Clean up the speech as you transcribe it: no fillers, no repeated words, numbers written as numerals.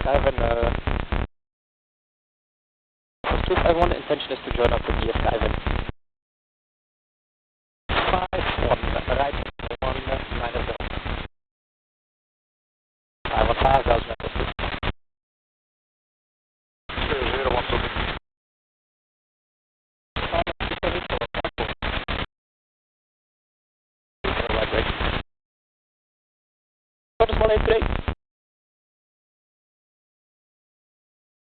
Skyven, 251, intention is to join up with the Skyven. 5-1, right, 1-9-0. 5-1-5,000 meters. 0-1-2. Small 8 break.